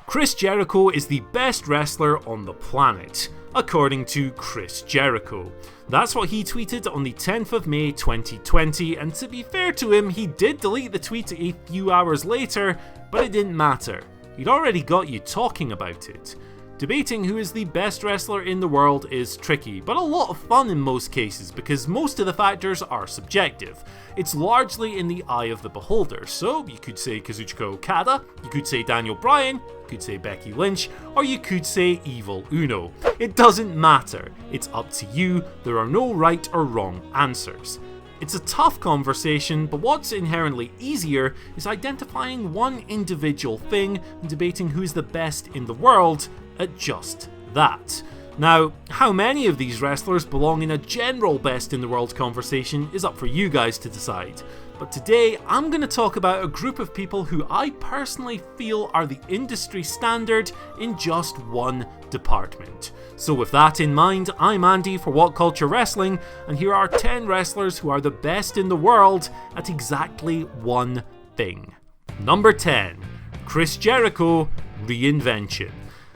Chris Jericho is the best wrestler on the planet, according to Chris Jericho. That's what he tweeted on the 10th of May 2020, and to be fair to him, he did delete the tweet a few hours later, but it didn't matter. He'd already got you talking about it. Debating who is the best wrestler in the world is tricky, but a lot of fun in most cases because most of the factors are subjective. It's largely in the eye of the beholder, so you could say Kazuchika Okada, you could say Daniel Bryan, you could say Becky Lynch, or you could say Evil Uno. It doesn't matter, it's up to you, there are no right or wrong answers. It's a tough conversation, but what's inherently easier is identifying one individual thing and debating who's the best in the world at just that. Now, how many of these wrestlers belong in a general best in the world conversation is up for you guys to decide. But today, I'm going to talk about a group of people who I personally feel are the industry standard in just one department. So with that in mind, I'm Andy for What Culture Wrestling, and here are 10 wrestlers who are the best in the world at exactly one thing. Number 10. Chris Jericho, Reinvention.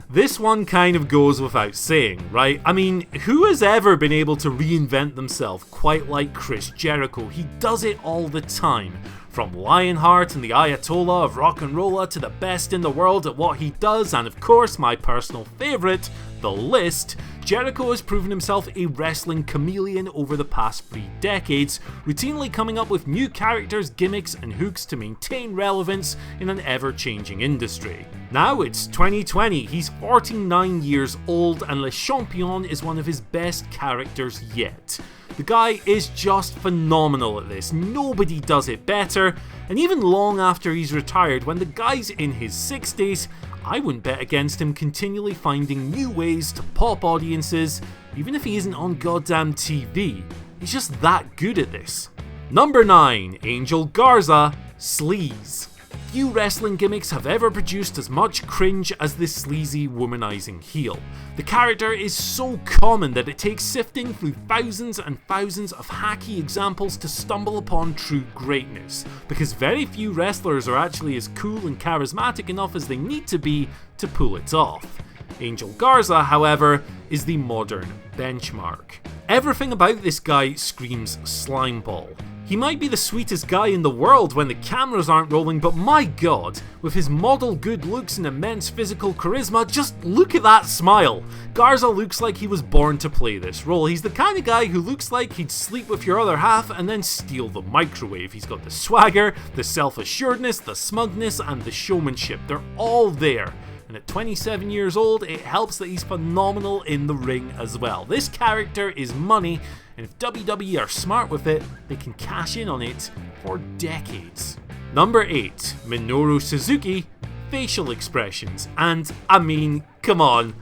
This one kind of goes without saying, right? I mean, who has ever been able to reinvent themselves quite like Chris Jericho? He does it all the time. From Lionheart and the Ayatollah of Rock and Rolla to the best in the world at what he does, and of course my personal favourite, The List, Jericho has proven himself a wrestling chameleon over the past 3 decades, routinely coming up with new characters, gimmicks and hooks to maintain relevance in an ever-changing industry. Now it's 2020, he's 49 years old and Le Champion is one of his best characters yet. The guy is just phenomenal at this, nobody does it better, and even long after he's retired, when the guy's in his 60s, I wouldn't bet against him continually finding new ways to pop audiences, even if he isn't on goddamn TV. He's just that good at this. Number 9. Angel Garza, Sleaze. Few wrestling gimmicks have ever produced as much cringe as this sleazy womanizing heel. The character is so common that it takes sifting through thousands and thousands of hacky examples to stumble upon true greatness, because very few wrestlers are actually as cool and charismatic enough as they need to be to pull it off. Angel Garza, however, is the modern benchmark. Everything about this guy screams slimeball. He might be the sweetest guy in the world when the cameras aren't rolling, but my god, with his model good looks and immense physical charisma, just look at that smile. Garza looks like he was born to play this role. He's the kind of guy who looks like he'd sleep with your other half and then steal the microwave. He's got the swagger, the self-assuredness, the smugness and the showmanship. They're all there. And at 27 years old, it helps that he's phenomenal in the ring as well. This character is money, and if WWE are smart with it, they can cash in on it for decades. Number 8. Minoru Suzuki, facial expressions. And, I mean, come on,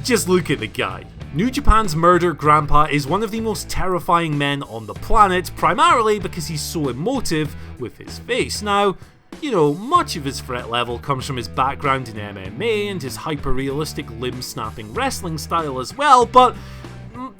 just look at the guy. New Japan's murder grandpa is one of the most terrifying men on the planet, primarily because he's so emotive with his face. Now, you know, much of his threat level comes from his background in MMA and his hyper-realistic limb-snapping wrestling style as well, but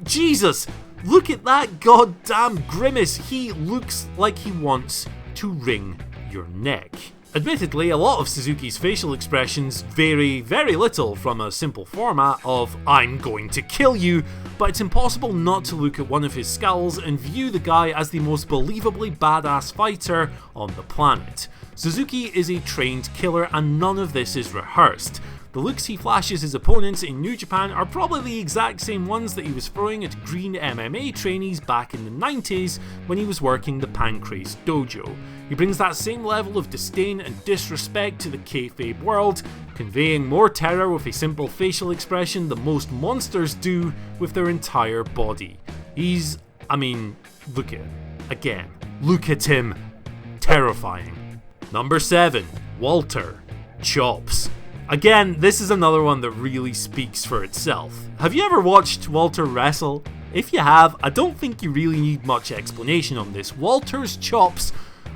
Jesus, look at that goddamn grimace. He looks like he wants to wring your neck. Admittedly, a lot of Suzuki's facial expressions vary very little from a simple format of "I'm going to kill you," but it's impossible not to look at one of his scowls and view the guy as the most believably badass fighter on the planet. Suzuki is a trained killer and none of this is rehearsed. The looks he flashes his opponents in New Japan are probably the exact same ones that he was throwing at green MMA trainees back in the 90s when he was working the Pancrase dojo. He brings that same level of disdain and disrespect to the kayfabe world, conveying more terror with a simple facial expression than most monsters do with their entire body. Look at him. Again, look at him. Terrifying. Number 7. Walter. Chops. Again, this is another one that really speaks for itself. Have you ever watched Walter wrestle? If you have, I don't think you really need much explanation on this. Walter's chops,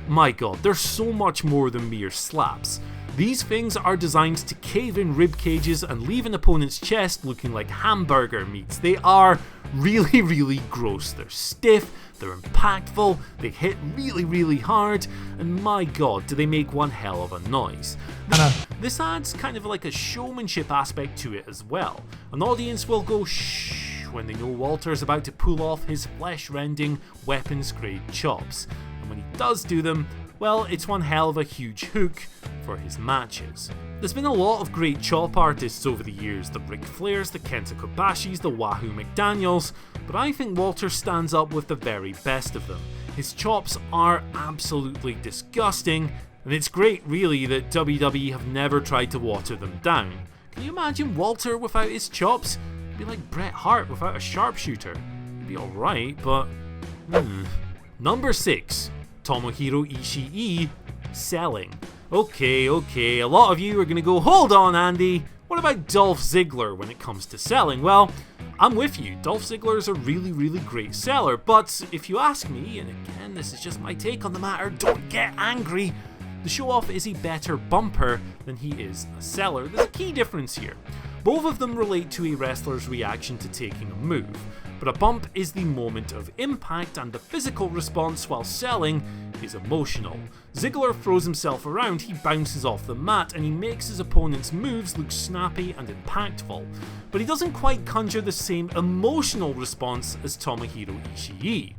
my god, they're so much more than mere slaps. These things are designed to cave in rib cages and leave an opponent's chest looking like hamburger meats. They are really gross. They're stiff, they're impactful, they hit really hard, and my god, do they make one hell of a noise. This adds kind of like a showmanship aspect to it as well. An audience will go shh when they know Walter's about to pull off his flesh-rending, weapons-grade chops, and when he does do them, well, it's one hell of a huge hook for his matches. There's been a lot of great chop artists over the years, the Ric Flairs, the Kenta Kobashis, the Wahoo McDaniels, but I think Walter stands up with the very best of them. His chops are absolutely disgusting, and it's great really that WWE have never tried to water them down. Can you imagine Walter without his chops? It'd be like Bret Hart without a sharpshooter. It'd be alright, but... Number 6. Tomohiro Ishii, selling. Okay, a lot of you are going to go, hold on Andy, what about Dolph Ziggler when it comes to selling? Well, I'm with you, Dolph Ziggler is a really great seller, but if you ask me, and again this is just my take on the matter, don't get angry, the show-off is a better bumper than he is a seller. There's a key difference here. Both of them relate to a wrestler's reaction to taking a move, but a bump is the moment of impact and the physical response, while selling is emotional. Ziggler throws himself around, he bounces off the mat, and he makes his opponent's moves look snappy and impactful, but he doesn't quite conjure the same emotional response as Tomohiro Ishii.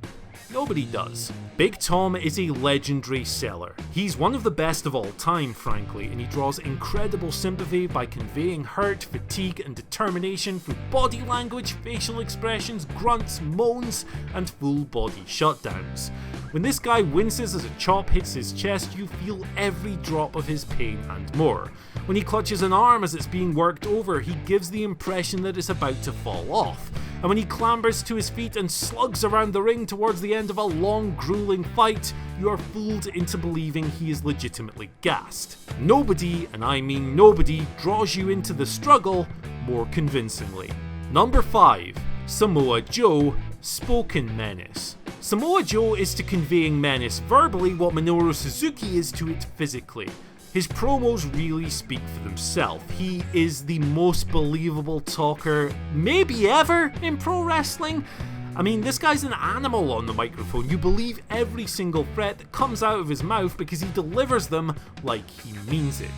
Nobody does. Big Tom is a legendary seller. He's one of the best of all time, frankly, and he draws incredible sympathy by conveying hurt, fatigue, and determination through body language, facial expressions, grunts, moans, and full body shutdowns. When this guy winces as a chop hits his chest, you feel every drop of his pain and more. When he clutches an arm as it's being worked over, he gives the impression that it's about to fall off. And when he clambers to his feet and slugs around the ring towards the end of a long, grueling fight, you are fooled into believing he is legitimately gassed. Nobody, and I mean nobody, draws you into the struggle more convincingly. Number 5. Samoa Joe, spoken menace. Samoa Joe is to conveying menace verbally what Minoru Suzuki is to it physically. His promos really speak for themselves. He is the most believable talker maybe ever in pro wrestling. I mean, this guy's an animal on the microphone. You believe every single threat that comes out of his mouth because he delivers them like he means it.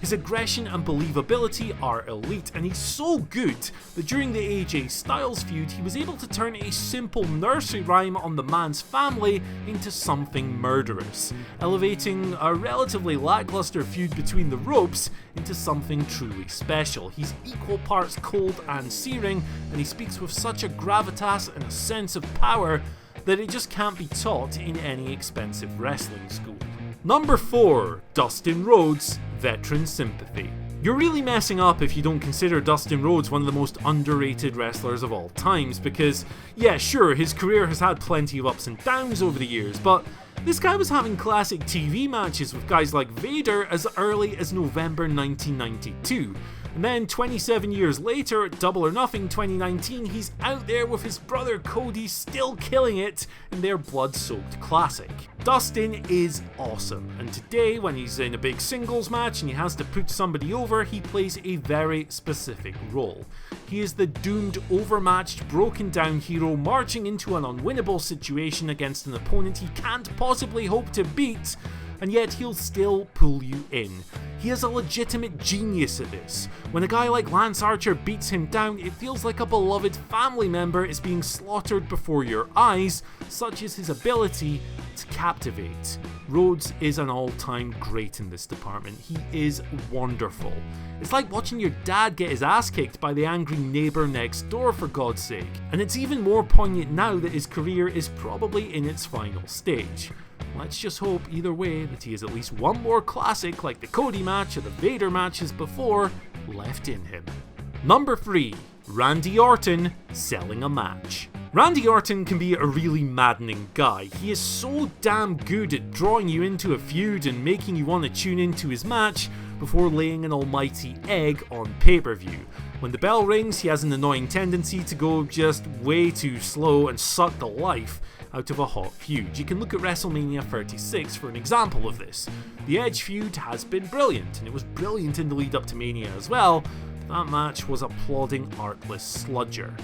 His aggression and believability are elite, and he's so good that during the AJ Styles feud, he was able to turn a simple nursery rhyme on the man's family into something murderous, elevating a relatively lackluster feud between the ropes into something truly special. He's equal parts cold and searing, and he speaks with such a gravitas and a sense of power that it just can't be taught in any expensive wrestling school. Number 4. Dustin Rhodes, veteran sympathy. You're really messing up if you don't consider Dustin Rhodes one of the most underrated wrestlers of all times, because, yeah, sure, his career has had plenty of ups and downs over the years, but this guy was having classic TV matches with guys like Vader as early as November 1992. And then 27 years later, at Double or Nothing 2019, he's out there with his brother Cody still killing it in their blood-soaked classic. Dustin is awesome, and today when he's in a big singles match and he has to put somebody over, he plays a very specific role. He is the doomed, overmatched, broken down hero marching into an unwinnable situation against an opponent he can't possibly hope to beat, and yet he'll still pull you in. He is a legitimate genius at this. When a guy like Lance Archer beats him down, it feels like a beloved family member is being slaughtered before your eyes, such is his ability to captivate. Rhodes is an all-time great in this department. He is wonderful. It's like watching your dad get his ass kicked by the angry neighbour next door, for God's sake. And it's even more poignant now that his career is probably in its final stage. Let's just hope either way that he has at least one more classic like the Cody match or the Vader matches before left in him. Number 3. Randy Orton, selling a match. Randy Orton can be a really maddening guy. He is so damn good at drawing you into a feud and making you want to tune into his match before laying an almighty egg on pay-per-view. When the bell rings, he has an annoying tendency to go just way too slow and suck the life out of a hot feud. You can look at WrestleMania 36 for an example of this. The Edge feud has been brilliant, and it was brilliant in the lead up to Mania as well. That match was a plodding, artless sludger.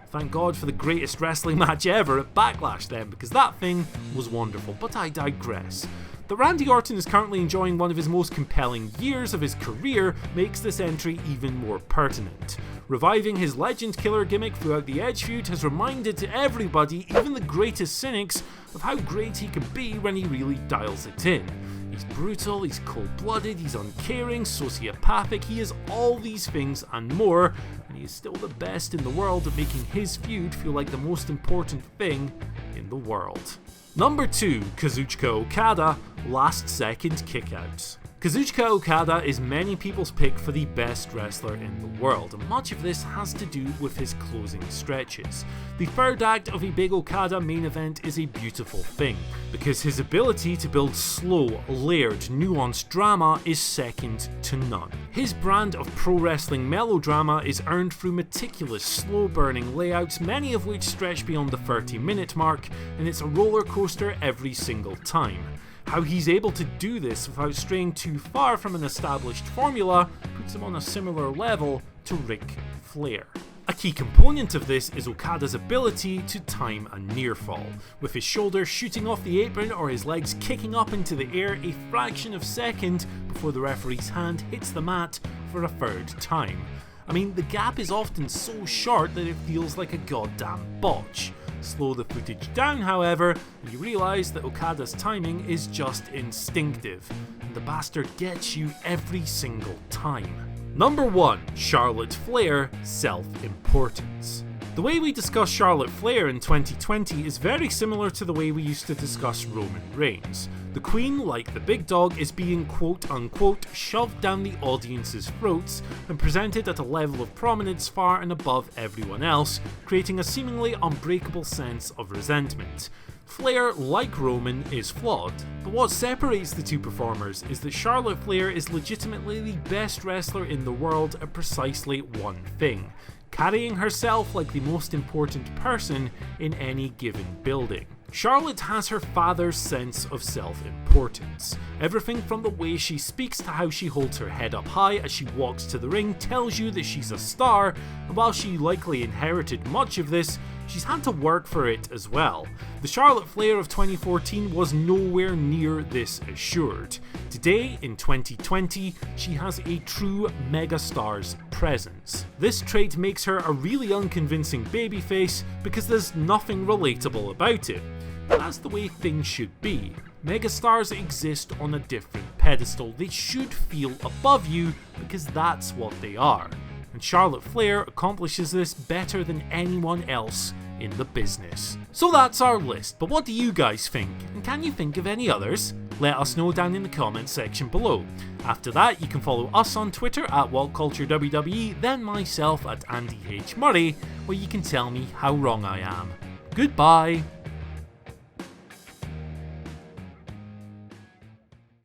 Thank God for the greatest wrestling match ever at Backlash then, because that thing was wonderful, but I digress. That Randy Orton is currently enjoying one of his most compelling years of his career makes this entry even more pertinent. Reviving his legend killer gimmick throughout the Edge feud has reminded everybody, even the greatest cynics, of how great he can be when he really dials it in. He's brutal, he's cold-blooded, he's uncaring, sociopathic, he is all these things and more, and he is still the best in the world at making his feud feel like the most important thing in the world. Number 2, Kazuchika Okada, last second kickouts. Kazuchika Okada is many people's pick for the best wrestler in the world, and much of this has to do with his closing stretches. The third act of a big Okada main event is a beautiful thing, because his ability to build slow, layered, nuanced drama is second to none. His brand of pro wrestling melodrama is earned through meticulous, slow-burning layouts, many of which stretch beyond the 30-minute mark, and it's a roller coaster every single time. How he's able to do this without straying too far from an established formula puts him on a similar level to Ric Flair. A key component of this is Okada's ability to time a near fall, with his shoulder shooting off the apron or his legs kicking up into the air a fraction of a second before the referee's hand hits the mat for a third time. I mean, the gap is often so short that it feels like a goddamn botch. Slow the footage down, however, and you realise that Okada's timing is just instinctive, and the bastard gets you every single time. Number 1, Charlotte Flair, self-importance. The way we discuss Charlotte Flair in 2020 is very similar to the way we used to discuss Roman Reigns. The Queen, like the big dog, is being quote-unquote shoved down the audience's throats and presented at a level of prominence far and above everyone else, creating a seemingly unbreakable sense of resentment. Flair, like Roman, is flawed, but what separates the two performers is that Charlotte Flair is legitimately the best wrestler in the world at precisely one thing: carrying herself like the most important person in any given building. Charlotte has her father's sense of self-importance. Everything from the way she speaks to how she holds her head up high as she walks to the ring tells you that she's a star, and while she likely inherited much of this, she's had to work for it as well. The Charlotte Flair of 2014 was nowhere near this assured. Today, in 2020, she has a true megastar's presence. This trait makes her a really unconvincing babyface because there's nothing relatable about it. That's the way things should be. Megastars exist on a different pedestal. They should feel above you because that's what they are. And Charlotte Flair accomplishes this better than anyone else in the business. So that's our list, but what do you guys think? And can you think of any others? Let us know down in the comments section below. After that, you can follow us on Twitter at WhatCultureWWE, then myself at Andy H. Murray, where you can tell me how wrong I am. Goodbye!